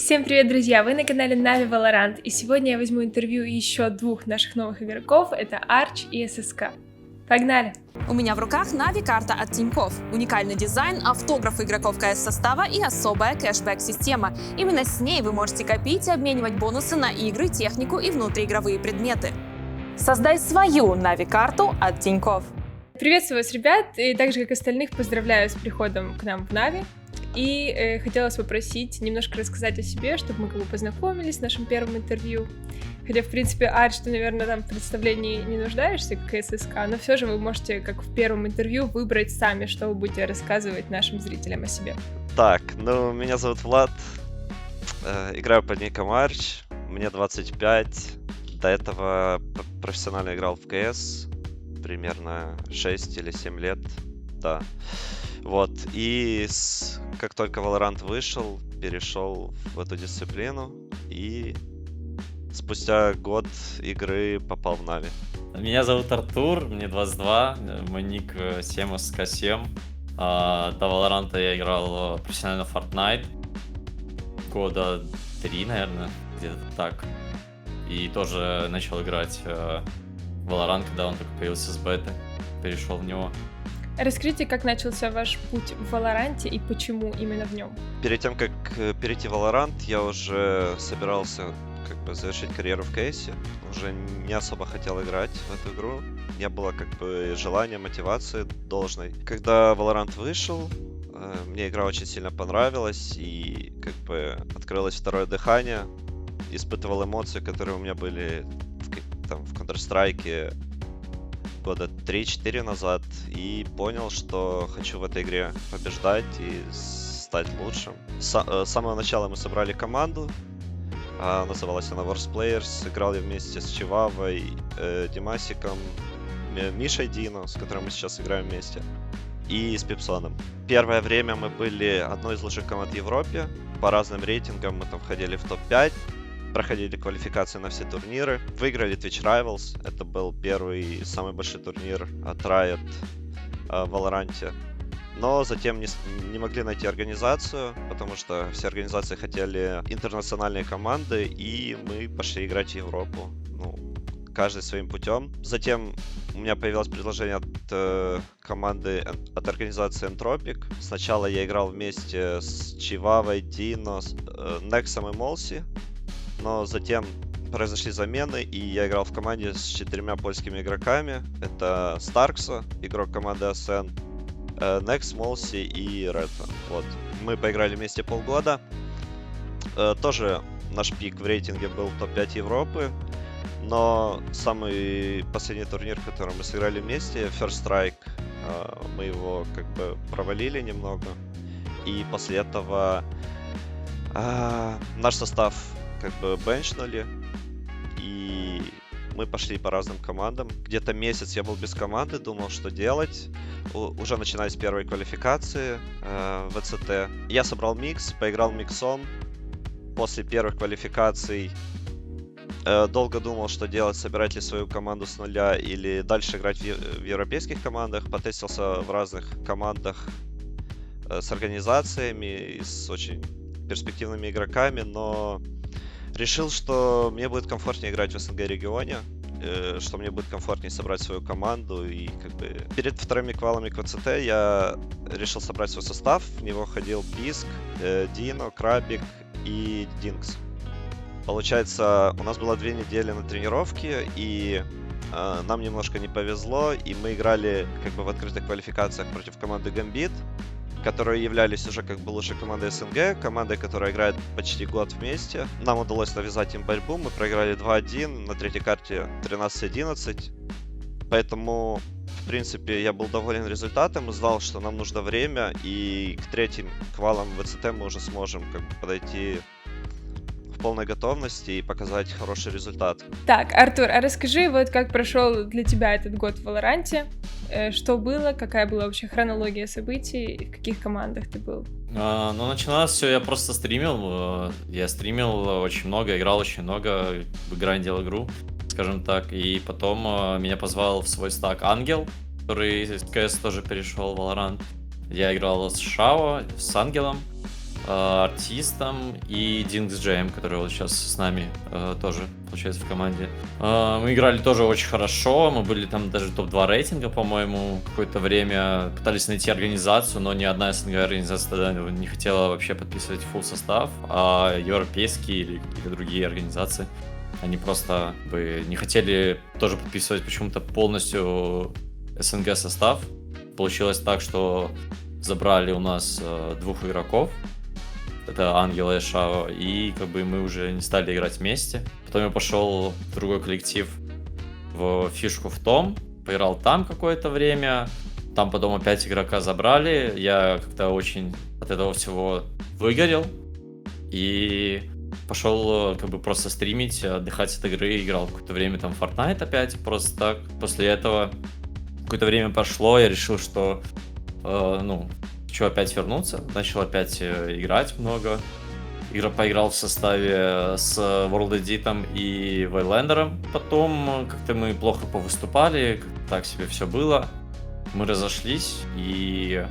Всем привет, друзья! Вы на канале Na'Vi Valorant, и сегодня я возьму интервью еще двух наших новых игроков, это Arch и SSK. Погнали! У меня в руках Na'Vi карта от Тинькофф. Уникальный дизайн, автографы игроков КС состава и особая кэшбэк-система. Именно с ней вы можете копить и обменивать бонусы на игры, технику и внутриигровые предметы. Создай свою Na'Vi карту от Тинькофф. Приветствую вас, ребят, и так же, как остальных, поздравляю с приходом к нам в Na'Vi. И хотела вас попросить немножко рассказать о себе, чтобы мы как бы познакомились в нашем первом интервью. Хотя, в принципе, Арч, ты, наверное, там в представлении не нуждаешься, как ССК, но все же вы можете, как в первом интервью, выбрать сами, что вы будете рассказывать нашим зрителям о себе. Так, меня зовут Влад, играю под ником Арч, мне 25, до этого профессионально играл в КС, примерно 6 или 7 лет, да. Вот, и как только Valorant вышел, перешел в эту дисциплину, и спустя год игры попал в Na'Vi. Меня зовут Артур, мне 22, мой ник SK7. До Valorant я играл профессионально в Fortnite года 3, наверное, где-то так. И тоже начал играть в Valorant, когда он только появился с беты, перешел в него. Расскажите, как начался ваш путь в Валоранте и почему именно в нем? Перед тем, как перейти в Valorant, я уже собирался завершить карьеру в кейсе. Уже не особо хотел играть в эту игру. Не было желания, мотивации должной. Когда Valorant вышел, мне игра очень сильно понравилась и открылось второе дыхание. Испытывал эмоции, которые у меня были в Counter-Strike года 3-4 назад, и понял, что хочу в этой игре побеждать и стать лучшим. С самого начала мы собрали команду, называлась она Worst Players, играл я вместе с Чивавой, Димасиком, Мишей Дино, с которым мы сейчас играем вместе, и с Пипсоном. Первое время мы были одной из лучших команд в Европе, по разным рейтингам мы там входили в топ-5, проходили квалификации на все турниры, выиграли Twitch Rivals, это был первый самый большой турнир от Riot в Valorant. Но затем не могли найти организацию, потому что все организации хотели интернациональные команды, и мы пошли играть в Европу. Каждый своим путем. Затем у меня появилось предложение от команды, от организации Entropic. Сначала я играл вместе с Чивавой, Дино, Нексом и Молси. Но затем произошли замены, и я играл в команде с 4 польскими игроками. Это Старксо, игрок команды ASN, Nex, Молси и Ретта. Вот. Мы поиграли вместе полгода. Тоже наш пик в рейтинге был топ-5 Европы. Но самый последний турнир, в котором мы сыграли вместе, First Strike, мы его провалили немного. И после этого наш состав бенчнули, и мы пошли по разным командам. Где-то месяц я был без команды, думал, что делать. Уже начинались первые квалификации в ВЦТ. Я собрал микс, поиграл миксом. После первых квалификаций долго думал, что делать, собирать ли свою команду с нуля или дальше играть в европейских командах. Потестился в разных командах с организациями и с очень перспективными игроками, но решил, что мне будет комфортнее играть в СНГ регионе, что мне будет комфортнее собрать свою команду. И перед вторыми квалами к ВЦТ я решил собрать свой состав. В него ходил Биск, Дино, Крабик и Динкс. Получается, у нас было 2 недели на тренировке, и нам немножко не повезло, и мы играли в открытых квалификациях против команды Gambit, которые являлись уже лучшей командой СНГ, командой, которая играет почти год вместе. Нам удалось навязать им борьбу, мы проиграли 2-1, на третьей карте 13-11. Поэтому, в принципе, я был доволен результатом и знал, что нам нужно время, и к третьим квалам ВЦТ мы уже сможем подойти в полной готовности и показать хороший результат. Так, Артур, а расскажи, как прошел для тебя этот год в Валоранте? Что было, какая была вообще хронология событий, в каких командах ты был? Начиналось все, я просто стримил. Я стримил очень много, играл очень много, грандил игру, скажем так. И потом меня позвал в свой стак Ангел, который из КС тоже перешел в Valorant. Я играл с Шао, с Ангелом. артистом, и Динкс Джейм, который вот сейчас с нами тоже, получается, в команде. Мы играли тоже очень хорошо, мы были там даже топ-2 рейтинга, по-моему, какое-то время. Пытались найти организацию, но ни одна СНГ-организация тогда не хотела вообще подписывать фулл состав, а европейские или какие-то другие организации, они просто не хотели тоже подписывать почему-то полностью СНГ состав. Получилось так, что забрали у нас 2 игроков. Это Ангела и Шао, и как бы мы уже не стали играть вместе. Потом я пошел в другой коллектив, в фишку в том, поиграл там какое-то время. Там потом опять игрока забрали. Я как-то очень от этого всего выгорел. И пошел как бы просто стримить, отдыхать от игры. Играл какое-то время там Fortnite опять, просто так. После этого какое-то время прошло, я решил, что хочу опять вернуться. Начал опять играть много. Поиграл в составе с World Edit и Вайлендером. Потом как-то мы плохо повыступали, как-то так себе все было. Мы разошлись, и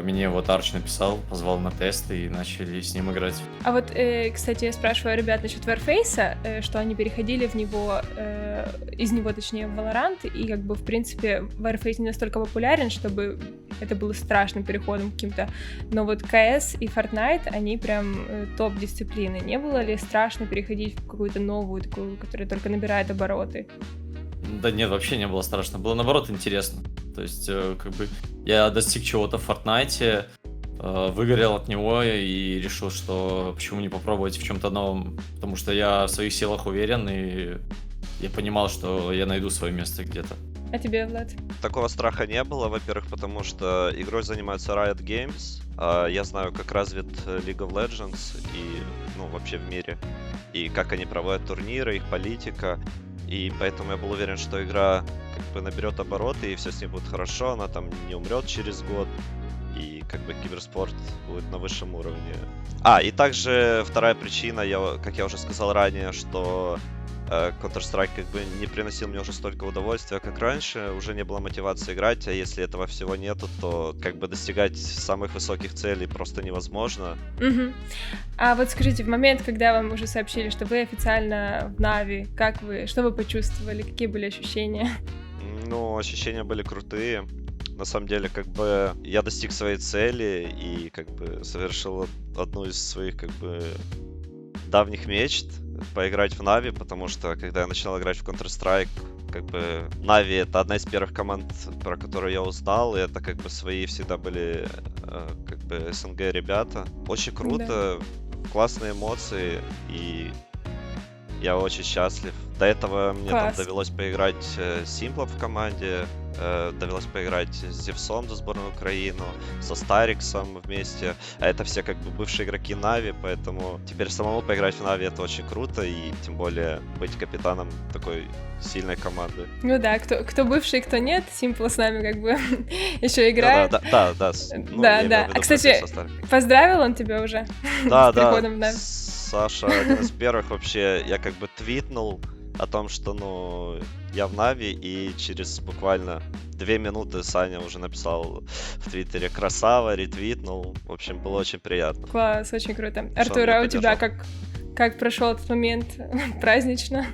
мне вот Арч написал, позвал на тесты, и начали с ним играть. А вот, кстати, я спрашиваю ребят насчет Warface, что они переходили в него, из него, точнее, в Valorant, и как бы, в принципе, Warface не настолько популярен, чтобы это было страшным переходом каким-то. Но вот CS и Fortnite, они прям топ-дисциплины. Не было ли страшно переходить в какую-то новую, такую, которая только набирает обороты? Да нет, вообще не было страшно. Было, наоборот, интересно. То есть, как бы, я достиг чего-то в Fortnite, выгорел от него и решил, что почему не попробовать в чем-то новом. Потому что я в своих силах уверен, и я понимал, что я найду свое место где-то. А тебе, Влад? Такого страха не было, во-первых, потому что игрой занимаются Riot Games. Я знаю, как развит League of Legends и, вообще в мире. И как они проводят турниры, их политика. И поэтому я был уверен, что игра как бы наберет обороты, и все с ней будет хорошо, она там не умрет через год, и как бы киберспорт будет на высшем уровне. И также вторая причина, как я уже сказал ранее, что Counter-Strike как бы не приносил мне уже столько удовольствия, как раньше, уже не было мотивации играть, а если этого всего нету, то как бы достигать самых высоких целей просто невозможно. Угу. А вот скажите, в момент, когда вам уже сообщили, что вы официально в Нави, что вы почувствовали, какие были ощущения? Ощущения были крутые. На самом деле, как бы, я достиг своей цели и как бы совершил одну из своих как бы давних мечт поиграть в Нави, потому что когда я начинал играть в Counter-Strike, как бы Нави это одна из первых команд, про которую я узнал, и это как бы свои всегда были как бы СНГ ребята. Очень круто, классные эмоции, и я очень счастлив. До этого мне там довелось поиграть с Симплом в команде, довелось поиграть с Зевсом за сборную Украину, со Стариксом вместе. А это все как бы бывшие игроки Нави, поэтому теперь самому поиграть в Нави это очень круто, и тем более быть капитаном такой сильной команды. Ну да, кто бывший, кто нет, Симпл с нами как бы еще играет. Да. Да. А, кстати, поздравил он тебя уже с приходом в Нави? Саша один из первых вообще, я как бы твитнул о том, что, я в Нави, и через буквально 2 минуты Саня уже написал в Твиттере «красава», ретвитнул. В общем, было очень приятно. Класс, очень круто. Артур, а у тебя как прошел этот момент празднично?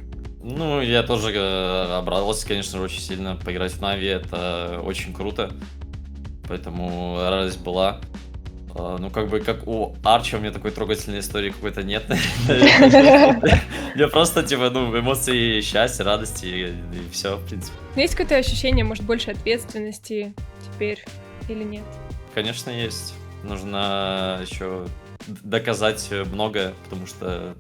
Я тоже обрадовался, конечно, очень сильно. Поиграть в Нави — это очень круто, поэтому радость была. Как бы, как у Арча, у меня такой трогательной истории какой-то нет. Я просто, эмоции счастья, радости, и все, в принципе. Есть какое-то ощущение, может, больше ответственности теперь или нет? Конечно, есть. Нужно еще доказать многое, потому что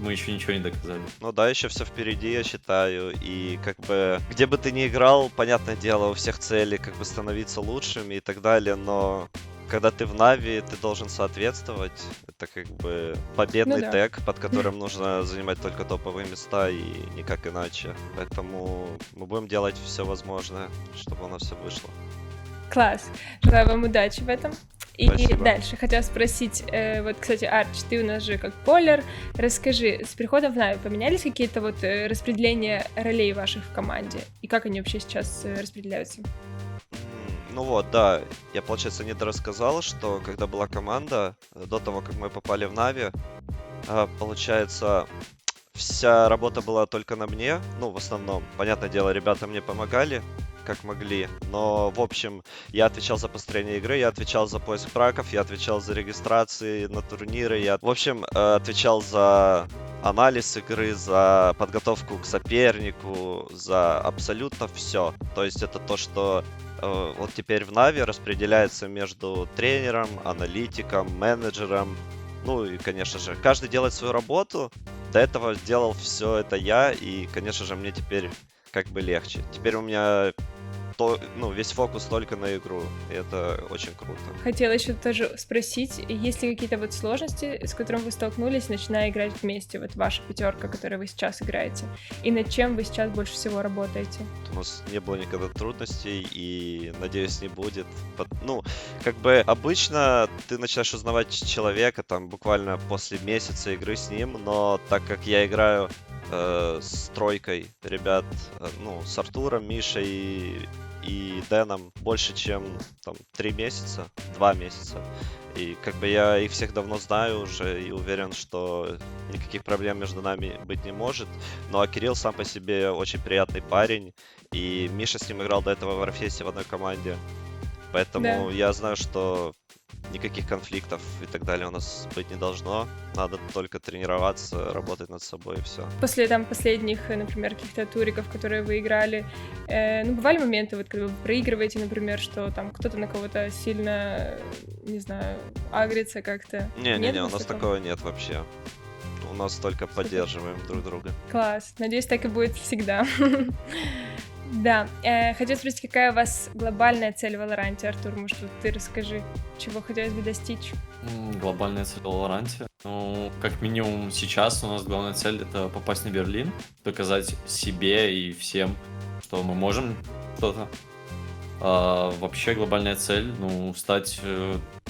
мы еще ничего не доказали. Еще все впереди, я считаю, и как бы, где бы ты ни играл, понятное дело, у всех цели как бы становиться лучшими и так далее, но когда ты в Нави, ты должен соответствовать. Это как бы победный тег, под которым нужно занимать только топовые места и никак иначе. Поэтому мы будем делать все возможное, чтобы у нас все вышло. Класс. Желаю вам удачи в этом. И Спасибо. Дальше хотела спросить, вот, кстати, Арч, ты у нас же как полер. Расскажи, с приходом в Нави поменялись какие-то вот распределения ролей ваших в команде? И как они вообще сейчас распределяются? Ну вот, да, я, получается, недорассказал, что когда была команда, до того, как мы попали в Нави, получается, вся работа была только на мне, ну, в основном. Понятное дело, ребята мне помогали, как могли, но, в общем, я отвечал за построение игры, я отвечал за поиск праков, я отвечал за регистрации на турниры, я, в общем, отвечал за анализ игры, за подготовку к сопернику, за абсолютно все. То есть это то, что вот теперь в Нави распределяется между тренером, аналитиком, менеджером. Ну и, конечно же, каждый делает свою работу. До этого делал все это я, и, конечно же, мне теперь как бы легче. Теперь у меня весь фокус только на игру, и это очень круто. Хотела еще тоже спросить, есть ли какие-то вот сложности, с которыми вы столкнулись, начиная играть вместе, вот ваша пятерка, которой вы сейчас играете, и над чем вы сейчас больше всего работаете? У нас не было никогда трудностей, и, надеюсь, не будет. Ну, как бы обычно ты начинаешь узнавать человека там буквально после месяца игры с ним, но так как я играю с тройкой ребят, ну, с Артуром, Мишей и Дэном больше, чем там 3 месяца, 2 месяца. И как бы я их всех давно знаю уже и уверен, что никаких проблем между нами быть не может. Ну а Кирилл сам по себе очень приятный парень, и Миша с ним играл до этого в Warface в одной команде. Поэтому я знаю, что никаких конфликтов и так далее у нас быть не должно. Надо только тренироваться, работать над собой и все. После там последних, например, каких-то туриков, которые вы играли, ну, бывали моменты, вот когда вы проигрываете, например, что там кто-то на кого-то сильно, не знаю, агрится как-то? Не-не-не, у нас такого нет вообще. У нас только поддерживаем друг друга. Класс. Надеюсь, так и будет всегда. Да, хотела спросить, какая у вас глобальная цель в Валоранте, Артур? Может, вот ты расскажи, чего хотелось бы достичь? Глобальная цель в Валоранте? Ну, как минимум сейчас у нас главная цель — это попасть на Берлин, доказать себе и всем, что мы можем что-то. Вообще глобальная цель, ну, стать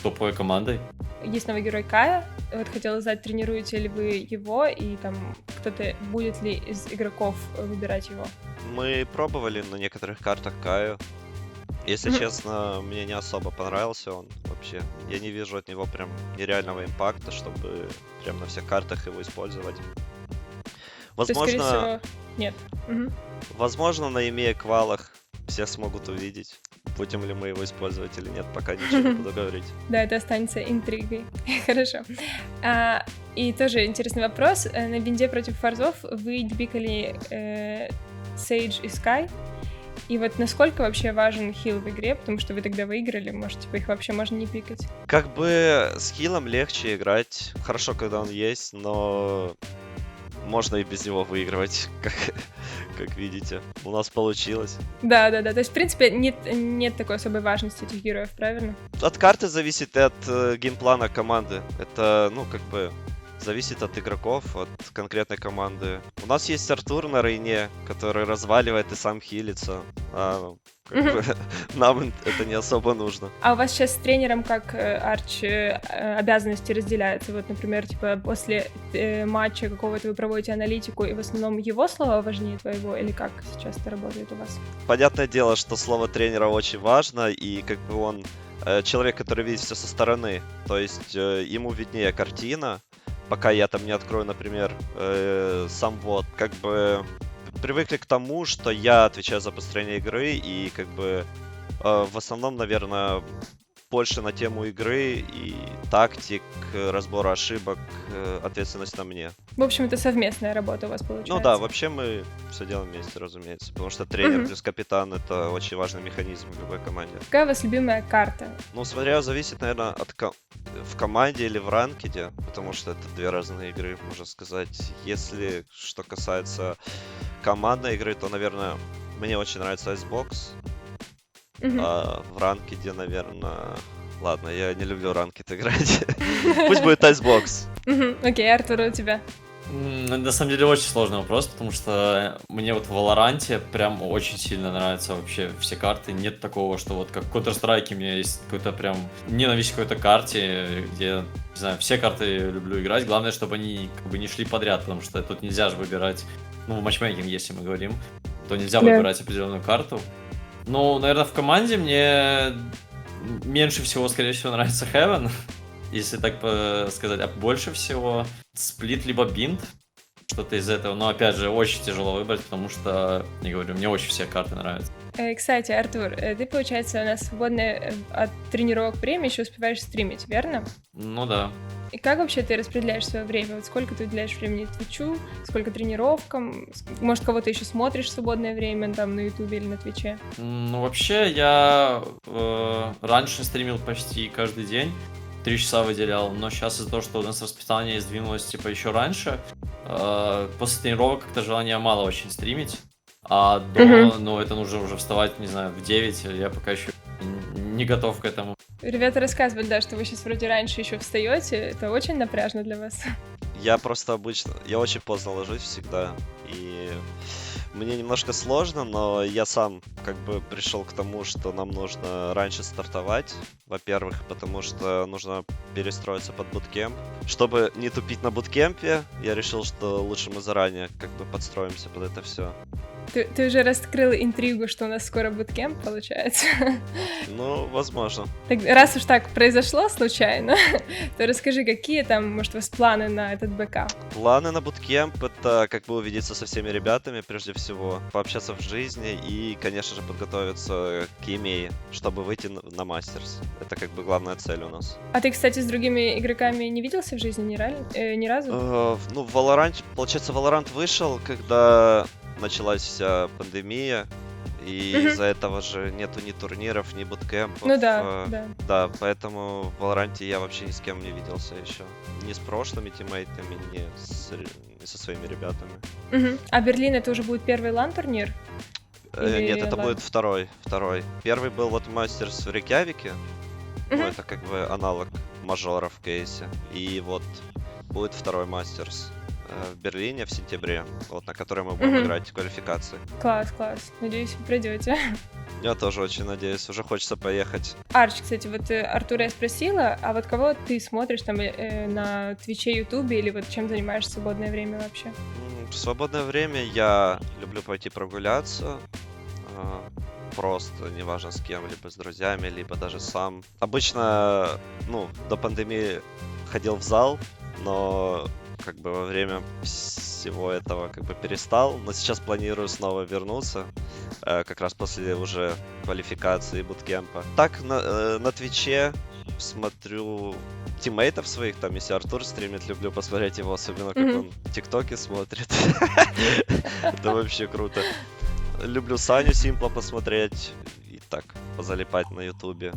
топовой командой. Есть новый герой Кая. Вот хотела узнать, тренируете ли вы его, и там кто-то будет ли из игроков выбирать его? Мы пробовали на некоторых картах Каю. Если честно, мне не особо понравился он вообще. Я не вижу от него прям нереального импакта, чтобы прям на всех картах его использовать. Возможно, То есть, скорее всего, нет. Возможно, на имея квалах все смогут увидеть, будем ли мы его использовать или нет, пока ничего не буду говорить. Да, это останется интригой. Хорошо. И тоже интересный вопрос. На бинде против форзов вы дебикали Sage и Sky. И вот насколько вообще важен хил в игре, потому что вы тогда выиграли, может, типа их вообще можно не пикать? Как бы с хилом легче играть. Хорошо, когда он есть, но можно и без него выигрывать, как видите. У нас получилось. Да. То есть, в принципе, нет такой особой важности этих героев, правильно? От карты зависит и от геймплана команды. Это, ну, как бы, зависит от игроков, от конкретной команды. У нас есть Артур на Рейне, который разваливает и сам хилится. Нам это не особо нужно. А у вас сейчас с тренером как Арч обязанности разделяются? Вот, например, типа после матча какого-то вы проводите аналитику, и в основном его слово важнее твоего, или как сейчас это работает у вас? Понятное дело, что слово тренера очень важно, и как бы он человек, который видит все со стороны. То есть ему виднее картина, пока я там не открою, например, сам вот, как бы привыкли к тому, что я отвечаю за построение игры, и как бы в основном, наверное, больше на тему игры и тактик, разбора ошибок, ответственность на мне. В общем, это совместная работа у вас получается. Ну да, вообще мы все делаем вместе, разумеется, потому что тренер плюс капитан — это очень важный механизм в любой команде. Какая у вас любимая карта? Ну, смотря, зависит, наверное, от в команде или в ранкеде, потому что это две разные игры, можно сказать. Если что касается командной игры, то, наверное, мне очень нравится Icebox. А в ранкеде, наверное... Ладно, я не люблю ранкед играть. Пусть будет Icebox. Окей, Артур, у тебя? На самом деле очень сложный вопрос, потому что мне вот в Валоранте прям очень сильно нравятся вообще все карты. Нет такого, что вот как в Counter-Strike у меня есть какой-то прям ненависть к какой-то карте, где, не знаю, все карты люблю играть. Главное, чтобы они как бы не шли подряд, потому что тут нельзя же выбирать, ну, матчмейкинг, если мы говорим, то нельзя выбирать определенную карту. Ну, наверное, в команде мне меньше всего, скорее всего, нравится Heaven, если так сказать, а больше всего Сплит либо Бинт, что-то из этого. Но, опять же, очень тяжело выбрать, потому что, я говорю, мне очень все карты нравятся. Кстати, Артур, ты, получается, у нас свободное от тренировок время еще успеваешь стримить, верно? Ну да. И как вообще ты распределяешь свое время? Вот сколько ты уделяешь времени Твичу, сколько тренировкам? Может, кого-то еще смотришь в свободное время, там, на Ютубе или на Твиче? Ну, вообще, я раньше стримил почти каждый день, 3 часа выделял, но сейчас из-за того, что у нас расписание сдвинулось, типа, еще раньше, после тренировок как-то желания мало очень стримить, а дома, ну, это нужно уже вставать, не знаю, в 9, я пока еще не готов к этому. Ребята рассказывали, да, что вы сейчас вроде раньше еще встаете, это очень напряжно для вас. Я просто обычно... Я очень поздно ложусь всегда, и мне немножко сложно, но я сам как бы пришел к тому, что нам нужно раньше стартовать, во-первых, потому что нужно перестроиться под буткемп. Чтобы не тупить на буткемпе, я решил, что лучше мы заранее как бы подстроимся под это все. Ты уже раскрыл интригу, что у нас скоро буткемп, получается. Ну, возможно. Так, раз уж так произошло случайно, то расскажи, какие там, может, у вас планы на этот БК? Планы на буткемп — это как бы увидеться со всеми ребятами, прежде всего, пообщаться в жизни и, конечно же, подготовиться к EMEA, чтобы выйти на мастерс. Это как бы главная цель у нас. А ты, кстати, с другими игроками не виделся в жизни ни разу? Ну, Valorant, получается, Valorant вышел, когда началась вся пандемия, и из-за этого же нету ни турниров, ни буткемпов. Ну да, да. Да, поэтому в Valorant я вообще ни с кем не виделся еще. Ни с прошлыми тиммейтами, ни со своими ребятами. А Берлин — это уже будет первый лан-турнир? Нет, это будет второй. Первый был вот мастерс в Рейкьявике. Ну, это как бы аналог мажора в кейсе. И вот будет второй мастерс в Берлине в сентябре, вот на который мы будем играть в квалификации. Класс. Надеюсь, вы пройдете. Я тоже очень надеюсь, уже хочется поехать. Арч, кстати, вот Артура я спросила, а вот кого ты смотришь там на Твиче, Ютубе, или вот чем занимаешься в свободное время вообще? В свободное время я люблю пойти прогуляться, просто, неважно с кем, либо с друзьями, либо даже сам. Обычно, до пандемии ходил в зал, но как бы во время всего этого как бы перестал, но сейчас планирую снова вернуться, как раз после уже квалификации буткемпа. Так, на Твиче смотрю тиммейтов своих, там, если Артур стримит, люблю посмотреть его, особенно как он тиктоки смотрит. Это вообще круто. Люблю Саню Симпла посмотреть и так позалипать на ютубе.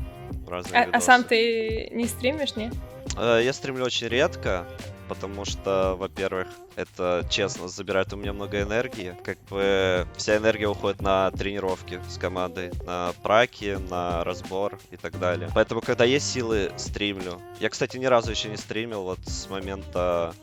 А сам ты не стримишь, не? Я стримлю очень редко, потому что, во-первых, это, честно, забирает у меня много энергии. Как бы вся энергия уходит на тренировки с командой, на праки, на разбор и так далее. Поэтому, когда есть силы, стримлю. Я, кстати, ни разу еще не стримил вот с момента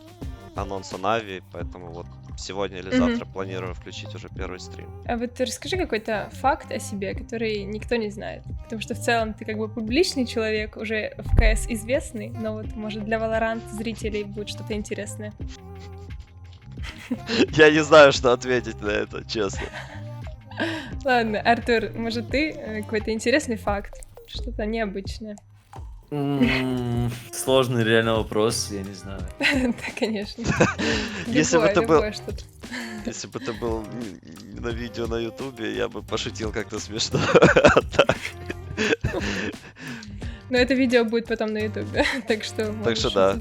анонса Нави, поэтому вот сегодня или завтра планирую включить уже первый стрим. А вот расскажи какой-то факт о себе, который никто не знает. Потому что в целом ты как бы публичный человек, уже в КС известный, но вот, может, для Valorant зрителей будет что-то интересное. Я не знаю, что ответить на это, честно. Ладно, Артур, может, ты какой-то интересный факт? Что-то необычное. Сложный реально вопрос, я не знаю. Да, конечно. Если бы это любое что-то. Если бы это был на видео на ютубе, я бы пошутил как-то смешно. Но это видео будет потом на ютубе, так что да.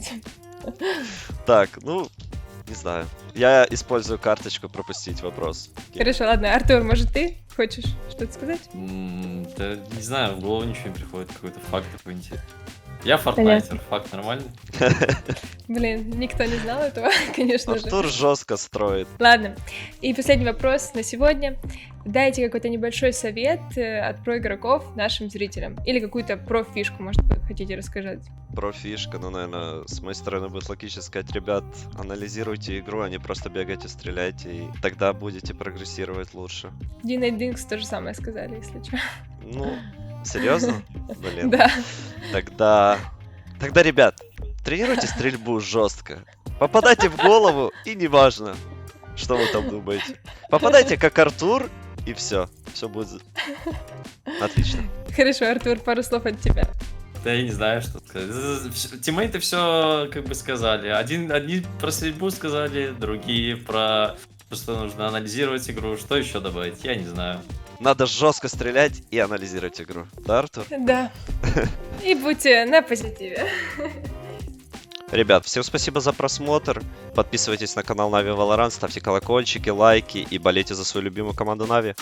Так, не знаю. Я использую карточку пропустить вопрос. Хорошо, ладно. Артур, может, ты хочешь что-то сказать? Да не знаю, в голову ничего не приходит, какой-то факт такой интересный. Я фортнайтер, факт нормальный? Блин, никто не знал этого, конечно же. Артур жестко строит. Ладно, и последний вопрос на сегодня. Дайте какой-то небольшой совет от про-игроков нашим зрителям. Или какую-то про-фишку, может, вы хотите рассказать. Про-фишка, наверное, с моей стороны будет логично сказать: ребят, анализируйте игру, а не просто бегайте, стреляйте, и тогда будете прогрессировать лучше. Дина и Динкс то же самое сказали, если что. Серьезно? Блин. Да. Тогда, ребят, тренируйте стрельбу жестко. Попадайте в голову, и неважно, что вы там думаете. Попадайте как Артур, и все. Все будет отлично. Хорошо, Артур, пару слов от тебя. Да я не знаю, что сказать. Тиммейты все как бы сказали. Одни про стрельбу сказали, другие про то, что нужно анализировать игру. Что еще добавить? Я не знаю. Надо жестко стрелять и анализировать игру. Да, Артур? Да. И будьте на позитиве. Ребят, всем спасибо за просмотр. Подписывайтесь на канал Na'Vi Valorant, ставьте колокольчики, лайки и болейте за свою любимую команду Na'Vi.